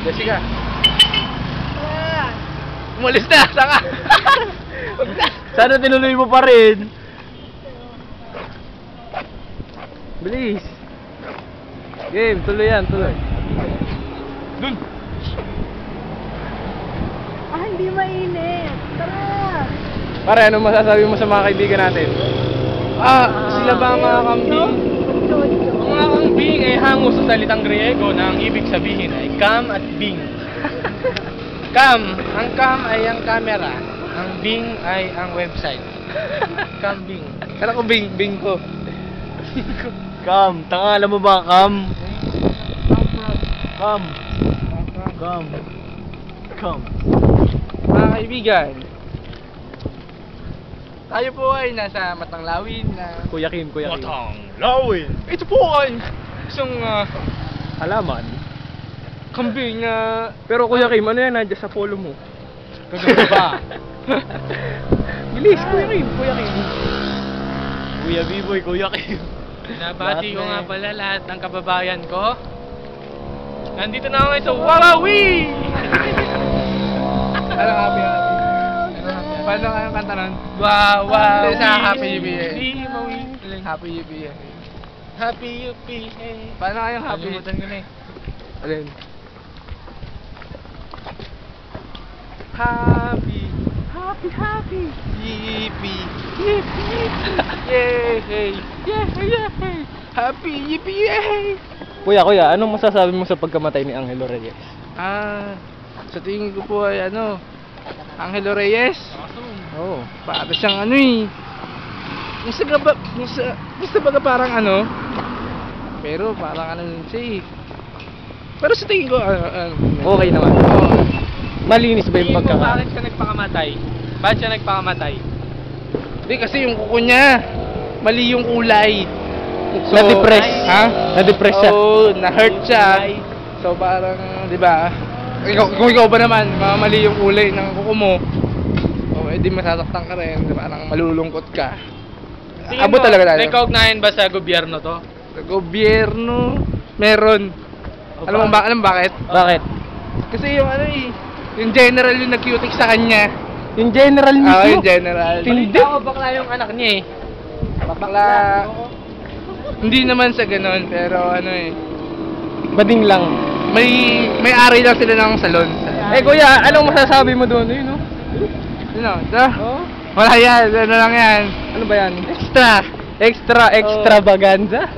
Jessica. Umalis na, saka. Sana tinuloy mo pa rin. Bilis. Game, tuloy yan, tuloy. Dun. Hindi mainit. Tara. Pare, ano masasabi mo sa mga kaibigan natin? Sila ba ang mga kambing? Ang mga kambing ay hango sa salitang Griego na ang ibig sabihin ay cam at bing. Ang cam ay ang camera. Ang bing ay ang website. Cam bing. Kala ko bing ko. Cam, tanga, alam mo ba, Cam? Cam. Cam. Cam. Mga kaibigan, tayo po ay nasa Matanglawin na Kuya Kim, Kuya Kim. Matanglawin. Ito po ay isang Halaman. kambing na Pero Kuya Kim, ano yan, nandiyan sa polo mo? gagawin ba? Bilis, Kuya Kim, Kuya Kim. Kuya B-boy, Kuya Kim. Binabati ko nga pala lahat ng kababayan ko. Nandito na ako ngayon sa Wawawi! Ano happy? Paano kayong kanta nun? Wawawi! Sa Happy UPA. Happy UPA. Happy UPA. Paano kayong happy? Kalimutan ko na eh. Alin? Happy. Happy. Yippee. Yay! Yay! Happy yippee! Kuya, anong masasabi mo sa pagkamatay ni Angelo Reyes? Sa tingin ko po ay Angelo Reyes. Oo. Para siyang gusto baga parang pero parang siya eh. Pero sa tingin ko Okay naman. Oo. Malinis ba yung Bakit siya nagpakamatay? Bakit siya nagpakamatay? Hindi kasi yung kuko niya mali yung kulay. So, Na-depress. Ha? Na-depress siya. Oo, na-hurt siya. So parang, di ba? Kung ikaw ba naman, mali yung kulay ng kuko mo, edi masasaktan ka rin, di ba? Parang malulungkot ka. Abot talaga tayo. May kaugnayan ba sa gobyerno to? Sa gobyerno, meron. Alam mo bakit? Bakit? Kasi yung general yung nag-cutic sa kanya. Yung general mismo? Yung general. Hindi. Bakla yung anak niya eh. Bakla. Hindi naman sa ganon, pero Bading lang. may ari lang sila ng salon. Eh kuya, anong masasabi mo doon? Yun, no? Oh? Wala yan, lang yan. Ano ba yan? Oo. Extravaganza?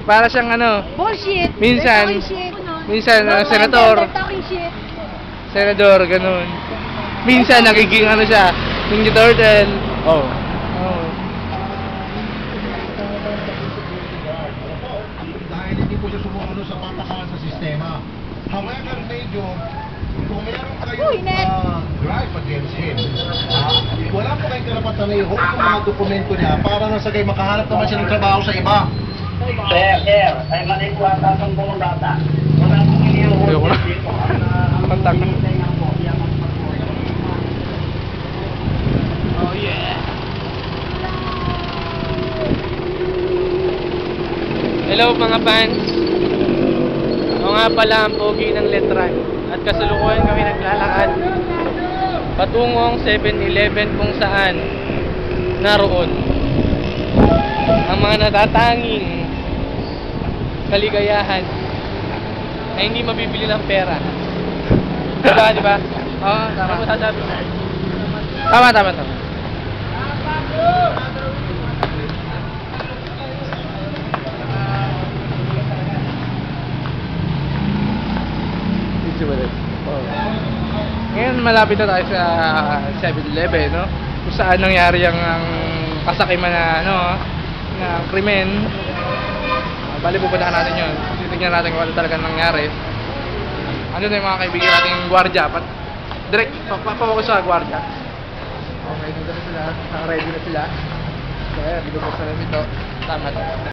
Para siyang Bullshit. Minsan, Bullshit. senador. Talking shit. Senador, ganun. Minsan nagiging siya, Ninja Turtle. Oo. Dahil hindi po siya sumusunod sa patakaran sa sistema. However, medyo, kung meron kayong drive against him, wala po kayong karapatan na i-hold yung mga dokumento niya para nang sagay makahanap naman siya ng trabaho sa iba. Sir, ay mali po ata ang buong data. Wala pong iniuhod Ayoko na. dito. Kontak na. Oh yeah. Hello mga fans. Ako nga pala ang pogi ng Letran. At kasalukuyan kami naglalakad patungong 7-Eleven kung saan naroon ang mga natatanging kaligayahan na hindi mabibili ng pera. Diba? Oo, tama. Ano masasabi mo? Tama. Ngayon malapit na tayo sa 7-Eleven, no? Kung saan nangyari ang kasakiman na krimen. Bali pupuntahan natin yun. Titignan natin kung ano talaga nangyari. Ano na yung mga kaibigan nating gwardiya. Direct, papawag ko sa gwardiya. Okay, dito na sila. Ready na sila. So, ayan, binubuksan na dito. Tama to.